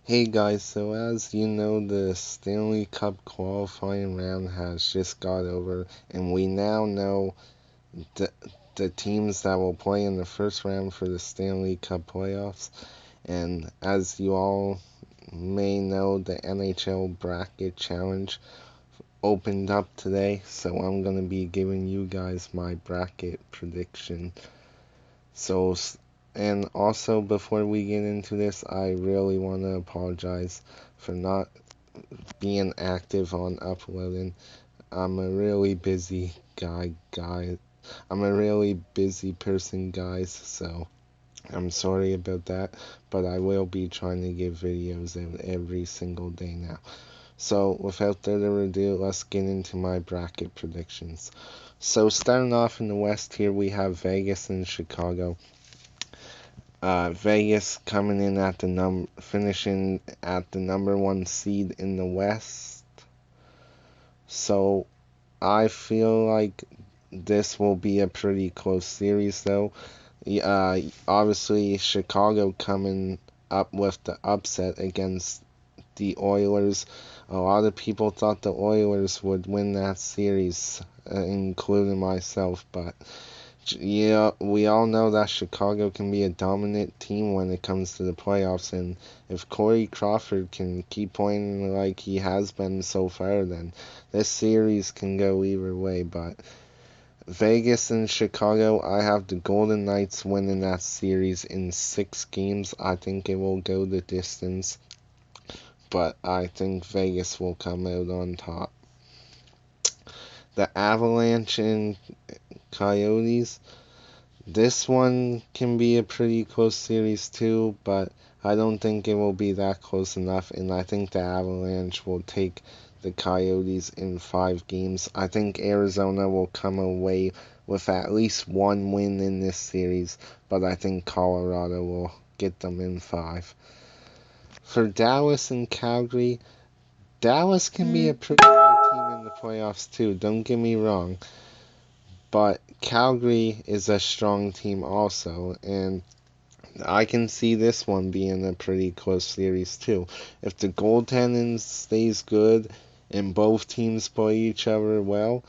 Hey guys, so as you know, the Stanley Cup qualifying round has just got over, and we now know the, the teams that will play in the first round for the Stanley Cup playoffs. And as you all may know, the NHL Bracket Challenge opened up today, so I'm going to be giving you guys my bracket prediction. So, and also before we get into this, I really want to apologize for not being active on uploading. I'm a really busy guy. I'm a really busy person, guys, so I'm sorry about that, but I will be trying to give videos every single day now. So, without further ado, let's get into my bracket predictions. So, starting off in the West here, we have Vegas and Chicago. Vegas coming in at finishing at the number one seed in the West. So I feel like this will be a pretty close series, though. Obviously, Chicago coming up with the upset against the Oilers. A lot of people thought the Oilers would win that series, including myself, but yeah, we all know that Chicago can be a dominant team when it comes to the playoffs, and if Corey Crawford can keep playing like he has been so far, then this series can go either way. But Vegas and Chicago, I have the Golden Knights winning that series in 6 games. I think it will go the distance, but I think Vegas will come out on top. The Avalanche and Coyotes. This one can be a pretty close series too, but I don't think it will be that close enough, and I think the Avalanche will take the Coyotes in 5 games. I think Arizona will come away with at least one win in this series, but I think Colorado will get them in 5. For Dallas and Calgary, Dallas can be a pretty good team in the playoffs too, don't get me wrong. But Calgary is a strong team also, and I can see this one being a pretty close series too. If the goaltending stays good and both teams play each other well,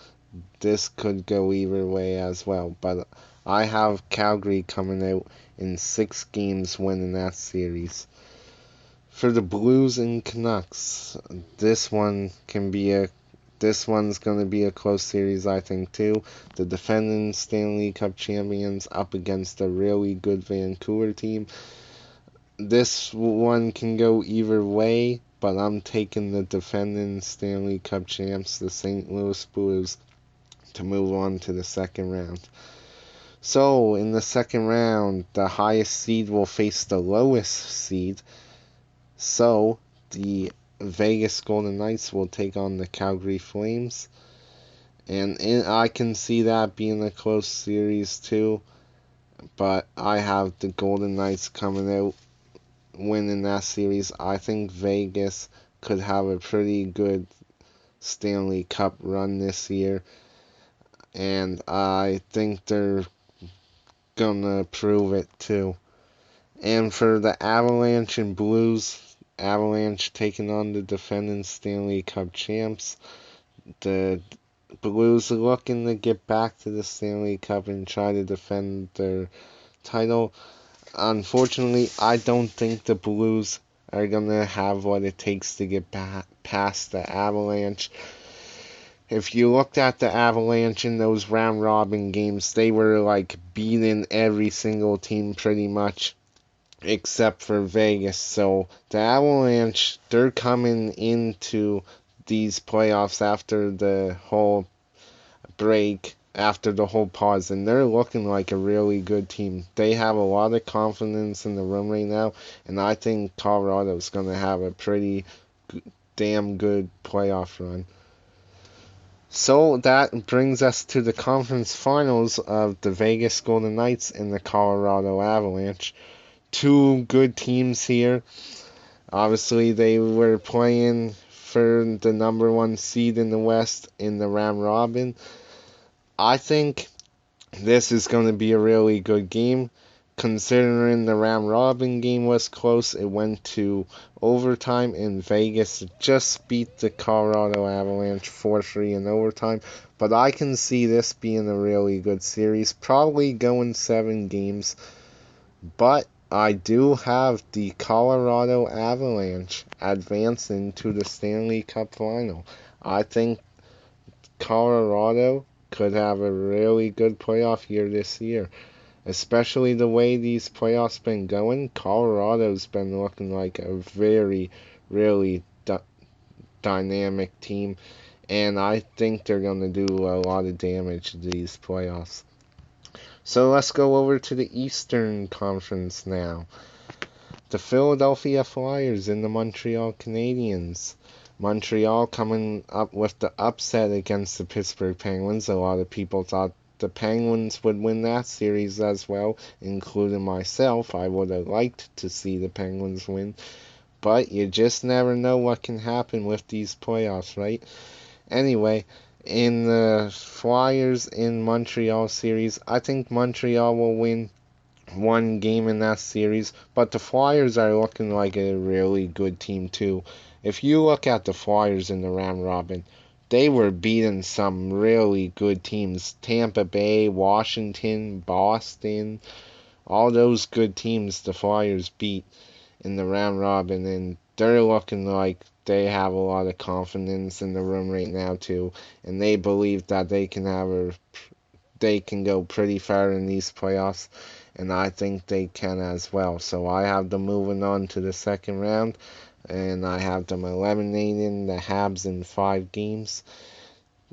this could go either way as well. But I have Calgary coming out in 6 games winning that series. For the Blues and Canucks, this one can be a this one's going to be a close series, I think, too. The defending Stanley Cup champions up against a really good Vancouver team. This one can go either way, but I'm taking the defending Stanley Cup champs, the St. Louis Blues, to move on to the second round. So, in the second round, the highest seed will face the lowest seed. So, the Vegas Golden Knights will take on the Calgary Flames. And I can see that being a close series too. But I have the Golden Knights coming out winning that series. I think Vegas could have a pretty good Stanley Cup run this year. And I think they're gonna prove it too. And for the Avalanche and Blues, Avalanche taking on the defending Stanley Cup champs. The Blues are looking to get back to the Stanley Cup and try to defend their title. Unfortunately, I don't think the Blues are going to have what it takes to get past the Avalanche. If you looked at the Avalanche in those round robin games, they were like beating every single team pretty much except for Vegas. So the Avalanche, they're coming into these playoffs after the whole break, after the whole pause, and they're looking like a really good team. They have a lot of confidence in the room right now, and I think Colorado's going to have a pretty damn good playoff run. So that brings us to the conference finals of the Vegas Golden Knights and the Colorado Avalanche. Two good teams here. Obviously, they were playing for the number one seed in the West in the round robin. I think this is going to be a really good game Considering the round robin game was close, it went to overtime, and Vegas just beat the Colorado Avalanche 4-3 in overtime. But I can see this being a really good series, probably going 7 games. But I do have the Colorado Avalanche advancing to the Stanley Cup final. I think Colorado could have a really good playoff year this year. Especially the way these playoffs been going, Colorado's been looking like a very, really dynamic team, and I think they're going to do a lot of damage to these playoffs. So let's go over to the Eastern Conference now. The Philadelphia Flyers and the Montreal Canadiens. Montreal coming up with the upset against the Pittsburgh Penguins. A lot of people thought the Penguins would win that series as well, including myself. I would have liked to see the Penguins win, but you just never know what can happen with these playoffs, right? Anyway, in the Flyers in Montreal series, I think Montreal will win 1 game in that series, but the Flyers are looking like a really good team too. If you look at the Flyers in the round robin, they were beating some really good teams. Tampa Bay, Washington, Boston, all those good teams the Flyers beat in the round robin, and they're looking like they have a lot of confidence in the room right now too, and they believe that they can go pretty far in these playoffs, and I think they can as well. So I have them moving on to the second round, and I have them eliminating the Habs in 5 games.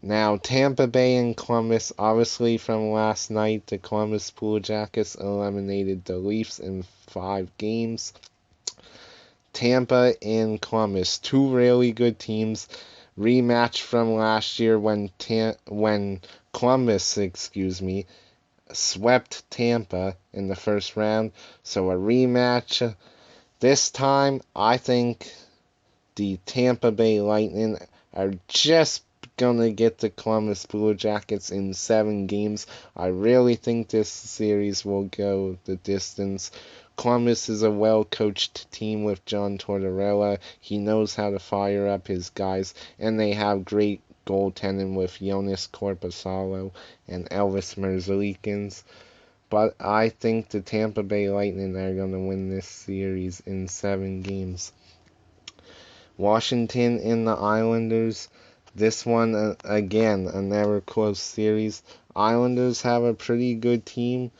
Now, Tampa Bay and Columbus, obviously from last night, the Columbus Blue Jackets eliminated the Leafs in 5 games. Tampa and Columbus, 2 really good teams. Rematch from last year when Columbus, swept Tampa in the first round. So a rematch. This time, I think the Tampa Bay Lightning are just gonna get the Columbus Blue Jackets in 7 games. I really think this series will go the distance. Columbus is a well-coached team with John Tortorella. He knows how to fire up his guys, and they have great goaltending with Jonas Korpisalo and Elvis Merzlikins. But I think the Tampa Bay Lightning are going to win this series in 7 games. Washington and the Islanders. This one, again, another close series. Islanders have a pretty good team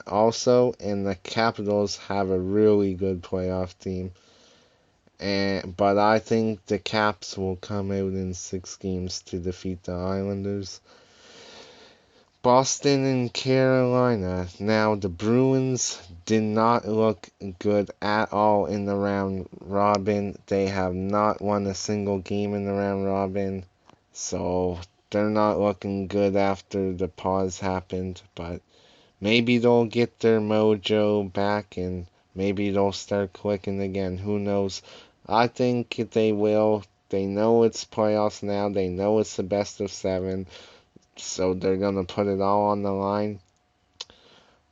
also, and the Capitals have a really good playoff team. But I think the Caps will come out in 6 games to defeat the Islanders. Boston and Carolina. Now, the Bruins did not look good at all in the round robin. They have not won a single game in the round robin, so they're not looking good after the pause happened. But maybe they'll get their mojo back and maybe they'll start clicking again. Who knows? I think they will. They know it's playoffs now. They know it's the best of 7. So they're going to put it all on the line.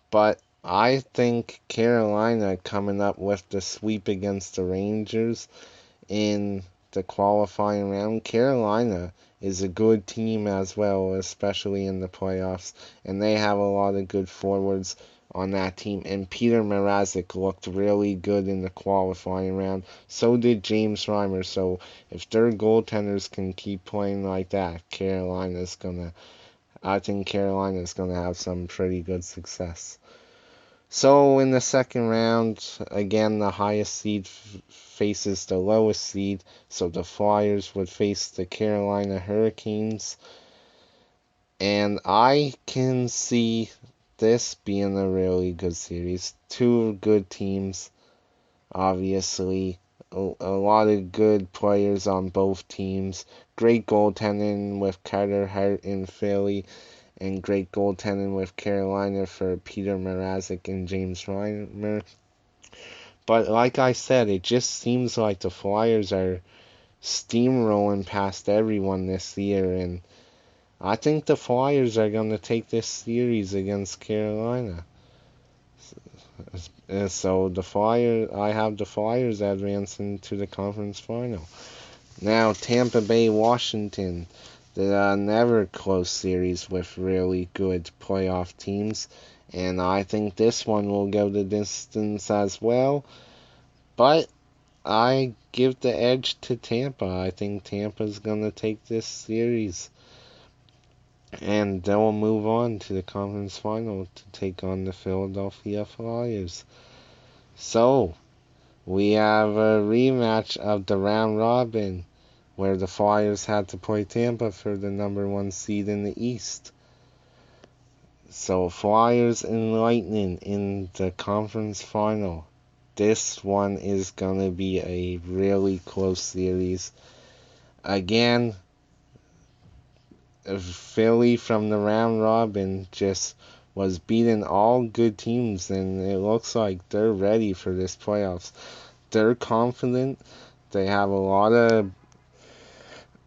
But I think Carolina coming up with the sweep against the Rangers in the qualifying round. Carolina is a good team as well, especially in the playoffs. And they have a lot of good forwards on that team. And Peter Mrazek looked really good in the qualifying round. So did James Reimer. So if their goaltenders can keep playing like that, I think Carolina's going to have some pretty good success. So in the second round, again, the highest seed faces the lowest seed. So the Flyers would face the Carolina Hurricanes. And I can see this being a really good series. 2 good teams, obviously. A lot of good players on both teams. Great goaltending with Carter Hart in Philly, and great goaltending with Carolina for Peter Mrazek and James Reimer. But like I said, it just seems like the Flyers are steamrolling past everyone this year, and I think the Flyers are going to take this series against Carolina. So I have the Flyers advancing to the conference final. Now Tampa Bay, Washington, the never close series with really good playoff teams, and I think this one will go the distance as well. But I give the edge to Tampa. I think Tampa's gonna take this series, and they'll move on to the conference final to take on the Philadelphia Flyers. So we have a rematch of the round robin where the Flyers had to play Tampa for the number one seed in the East. So Flyers and Lightning in the conference final. This one is going to be a really close series. Again, Philly from the round robin just was beating all good teams, and it looks like they're ready for this playoffs. They're confident. They have a lot of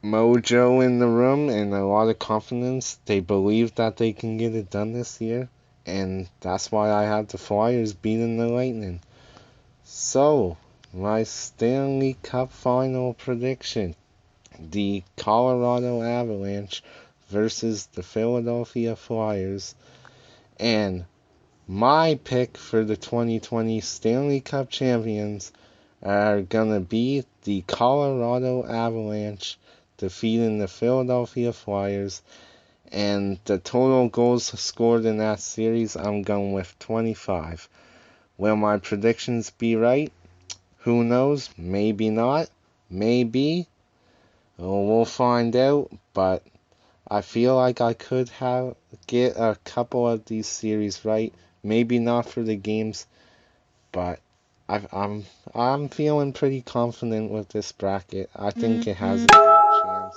mojo in the room and a lot of confidence. They believe that they can get it done this year, and that's why I have the Flyers beating the Lightning. So, my Stanley Cup final prediction: the Colorado Avalanche versus the Philadelphia Flyers, and my pick for the 2020 Stanley Cup champions are gonna be the Colorado Avalanche defeating the Philadelphia Flyers, and the total goals scored in that series, I'm going with 25. Will my predictions be right? Who knows? Maybe not. Maybe. We'll find out, but I feel like I could have get a couple of these series right. Maybe not for the games, but I'm feeling pretty confident with this bracket. I think it has a good chance.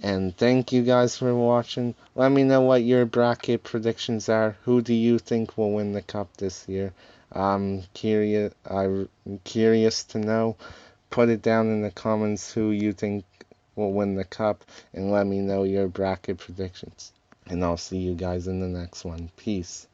And thank you guys for watching. Let me know what your bracket predictions are. Who do you think will win the cup this year? I'm curious to know. Put it down in the comments who you think will win the cup, and let me know your bracket predictions. And I'll see you guys in the next one. Peace.